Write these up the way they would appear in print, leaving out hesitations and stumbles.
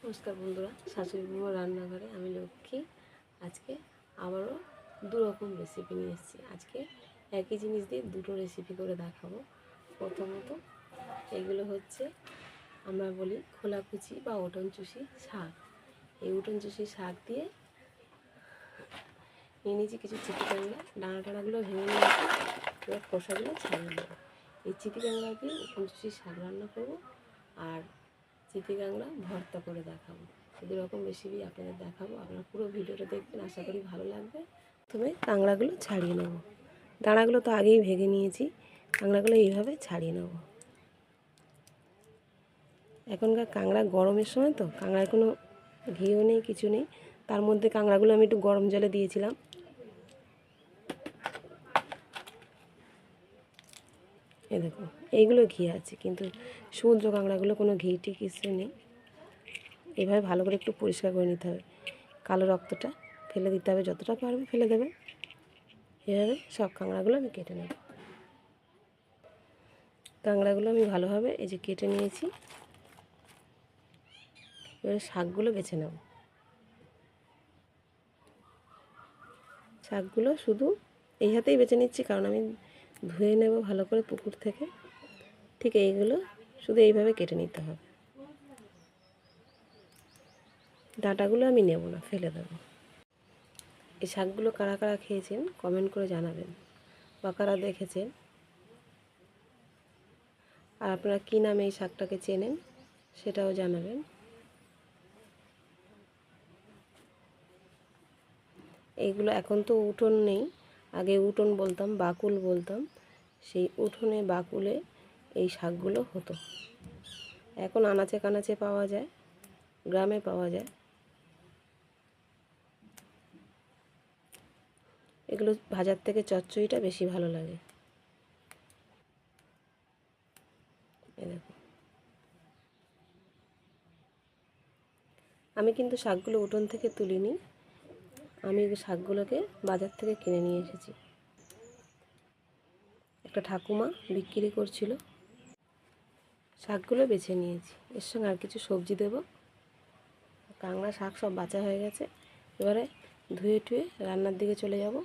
নমস্কার বন্ধুরা, শাশুড়ি বৌমার রান্নাঘরে আমি লক্ষ্মী। আজকে আবারও দু রকম রেসিপি নিয়ে এসেছি। আজকে একই জিনিস দিয়ে দুটো রেসিপি করে দেখাবো। প্রথমত এগুলো হচ্ছে আমরা বলি খোলাকুচি বা উঠোন চুষি শাক। এই উঠোন চুষি শাক দিয়ে নিয়ে নিয়েছি কিছু চিটি কাঁকড়া। ডানা টানাগুলো ভেঙে নিয়েছি, এবার খোসাগুলো ছাড়িয়ে নেব। এই চিটি কাঁকড়া দিয়ে উঠোন চুষি শাক রান্না করবো আর চিটি কাঁকড়া ভর্তা করে দেখাবো। দু রকম রেসিপি আপনাদের দেখাবো। আপনারা পুরো ভিডিওটা দেখবেন, আশা করি ভালো লাগবে। প্রথমে কাঁকড়াগুলো ছাড়িয়ে নেব। দানাগুলো তো আগেই ভেঙে নিয়েছি, কাঁকড়াগুলো এইভাবে ছাড়িয়ে নেব। এখনকার কাঁকড়া গরমের সময় তো কাঁকড়ার কোনো ঘিও নেই, কিছু নেই। তার মধ্যে কাঁকড়াগুলো আমি একটু গরম জলে দিয়েছিলাম। এই দেখুন, এইগুলো ঘি আছে, কিন্তু সমুদ্র কাঁকড়াগুলো কোনো ঘি টি কিছু নেই। এভাবে ভালো করে একটু পরিষ্কার করে নিতে হবে। কালো রক্তটা ফেলে দিতে হবে, যতটা পারবে ফেলে দেবে। এভাবে সব কাঁকড়াগুলো আমি কেটে নেব। কাঁকড়াগুলো আমি ভালোভাবে এই যে কেটে নিয়েছি। এবারে শাকগুলো বেছে নেব। শাকগুলো শুধু এই হাতেই বেছে নিচ্ছি, কারণ আমি ধুয়ে নেব ভালো করে পুকুর থেকে। ঠিক এইগুলো শুধু এইভাবে কেটে নিতে হবে। ডাঁটাগুলো আমি নেব না, ফেলে দেবো। এই শাকগুলো কারা কারা খেয়েছেন কমেন্ট করে জানাবেন, বা কারা দেখেছেন, আর আপনারা কী নামে এই শাকটাকে চেনেন সেটাও জানাবেন। এইগুলো এখন তো উঠোন নেই, আগে উঠোন বলতাম, বাকুল বলতাম। সেই উঠোনে বাকুলে এই শাকগুলো হতো। এখন আনাচে কানাচে পাওয়া যায়, গ্রামে পাওয়া যায়। এগুলো ভাজার থেকে চচ্চড়িটা বেশি ভালো লাগে। এই দেখো, আমি কিন্তু শাকগুলো উঠোন থেকে তুলিনি, আমি শাকগুলোকে বাজার থেকে কিনে নিয়ে এসেছি। একটা ঠাকুমা বিক্রি করছিল, শাকগুলো বেছে নিয়েছি। এর সঙ্গে আর কিছু সবজি দেব। কাঁকড়া শাক সব বাছা হয়ে গেছে, এবারে ধুয়ে টুয়ে রান্নার দিকে চলে যাব।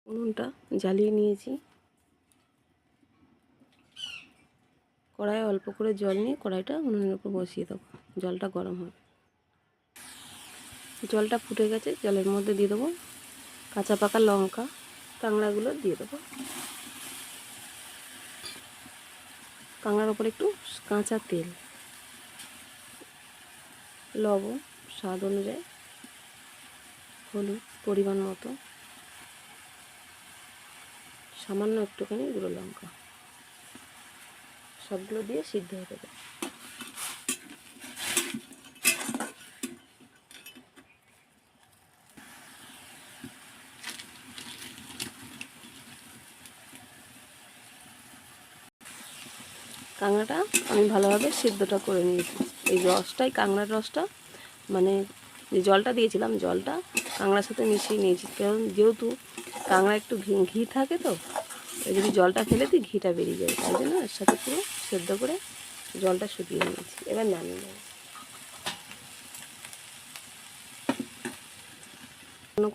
উনুনটা জ্বালিয়ে নিয়েছি। কড়াইয়ে অল্প করে জল নিয়ে কড়াইটা উনুনের উপর বসিয়ে দেবো। জলটা গরম হবে। জলটা ফুটে গেছে, জলের মধ্যে দিয়ে দেবো কাঁচা পাকা লঙ্কা, কাঁকড়াগুলো দিয়ে দেবো। কাঁকড়ার ওপর একটু কাঁচা তেল, লবণ স্বাদ অনুযায়ী, হলুদ পরিমাণ মতো, সামান্য একটুখানি গুঁড়ো লঙ্কা, সবগুলো দিয়ে সিদ্ধ হতে দেবো। কাঁকড়াটা আমি ভালোভাবে সিদ্ধটা করে নিয়েছি। এই রসটাই, কাঁকড়ার রসটা, মানে যে জলটা দিয়েছিলাম, জলটা কাঁকড়ার সাথে মিশিয়ে নিয়েছি। কারণ যেহেতু কাঁকড়া একটু ঘি থাকে, তো যদি জলটা ফেলে দিই ঘিটা বেরিয়ে যায়, তাই জন্য এর সাথে পুরো সেদ্ধ করে জলটা শুকিয়ে নিয়েছি। এবার নামিয়ে নেব।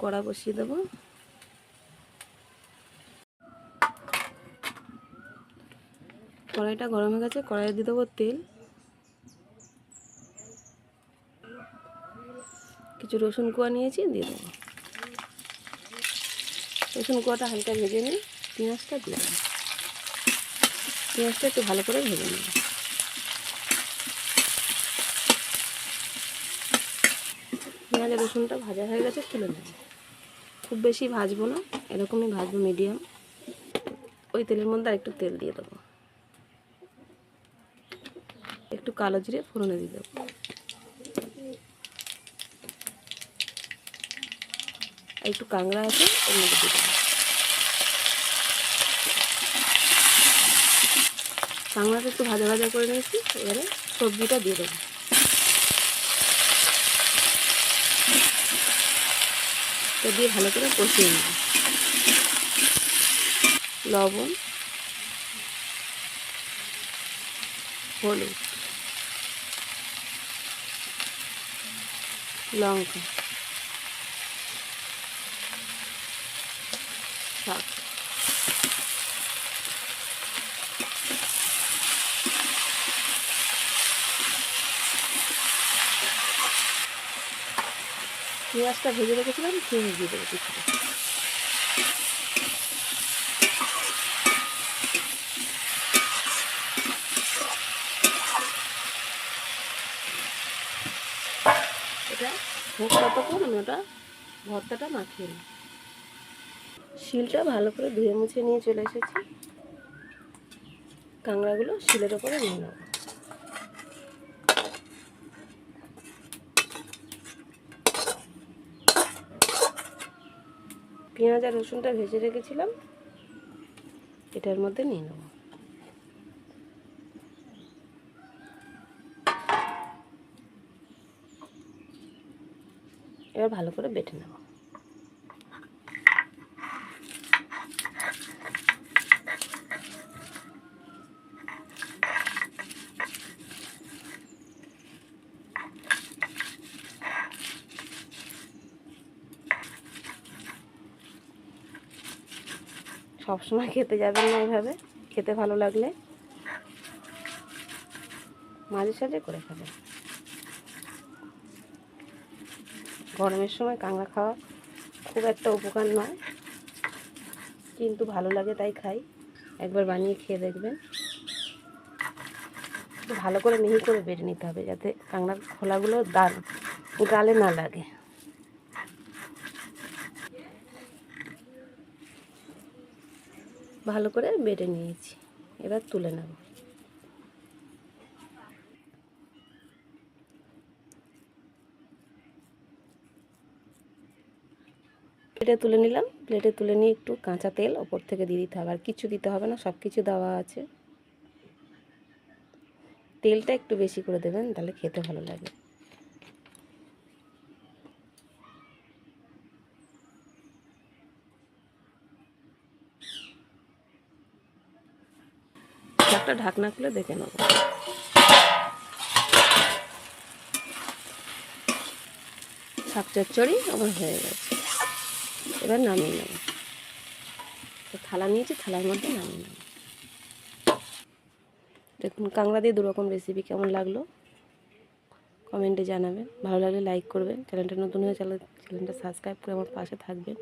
কড়া বসিয়ে দেবো। কড়াইটা গরম হয়ে গেছে, কড়াইয়ে দিয়ে দেবো তেল। কিছু রসুন কোয়া নিয়েছি, দিয়ে দেবো। রসুন কোয়াটা হালকা ভেজে নিই, পেঁয়াজটা দিয়ে দেবো। পেঁয়াজটা একটু ভালো করে ভেজে নেব। পেঁয়াজ রসুনটা ভাজা হয়ে গেছে, তুলে নেব। খুব বেশি ভাজবো না, এরকমই ভাজবো, মিডিয়াম। ওই তেলের মধ্যে আরেকটু তেল দিয়ে দেবো, একটু কালো জিরে ফোড়নে দিয়ে দেবো, একটু কাঁকড়া আছে ওর মধ্যে দিয়ে দেবো। কাঁকড়াটা একটু ভাজা ভাজা করে নিয়েছি, এবারে সবজিটা দিয়ে দেবো। তো দিয়ে ভালো করে কষিয়ে নেব। লবণ, হলুদ, লঙ্কা, শাক, পেঁয়াজটা ভেজে রেখেছিলাম, পেঁয়াজ দিয়ে দেবো কিছুটা। এটা হোক ততক্ষণ আমি ওটা ভর্তাটা মাখিয়ে নিই। শিলটা ভালো করে ধুয়ে মুছে নিয়ে চলে এসেছি। কাঁকড়াগুলো শিলের ওপরে নিয়ে নেব। পেঁয়াজ আর রসুনটা ভেজে রেখেছিলাম, এটার মধ্যে নিয়ে নেব। এবার ভালো করে বেটে নেব। সবসময় খেতে যাবেন না এভাবে, খেতে ভালো লাগলে মাঝে সাঝে করে খাবেন। গরমের সময় কাঁকড়া খাওয়া খুব একটা উপকার নয়, কিন্তু ভালো লাগে তাই খাই। একবার বানিয়ে খেয়ে দেখবেন। ভালো করে মিহি করে বেটে নিতে হবে যাতে কাঁকড়ার খোলাগুলো গালে না লাগে। ভালো করে বেটে নিয়েছি, এবার তুলে নেব। প্লেটে তুলে নিলাম। প্লেটে তুলে নিয়ে একটু কাঁচা তেল ওপর থেকে দিয়ে দিতে হবে, আর কিছু দিতে হবে না, সব কিছু দেওয়া আছে। তেলটা একটু বেশি করে দেবেন, তাহলে খেতে ভালো লাগে। একটা ঢাকনা খুলে দেখে নেব। শাক চচ্চড়ি আমার হয়ে গেছে, এবার নামিয়ে নেব। থালা নিয়েছি, থালার মধ্যে নামিয়ে নেব। দেখুন কাঁকড়া দিয়ে দুরকম রেসিপি কেমন লাগলো কমেন্টে জানাবেন। ভালো লাগলে লাইক করবেন। চ্যানেলটা নতুন হয়ে চ্যানেলটা সাবস্ক্রাইব করে আমার পাশে থাকবেন।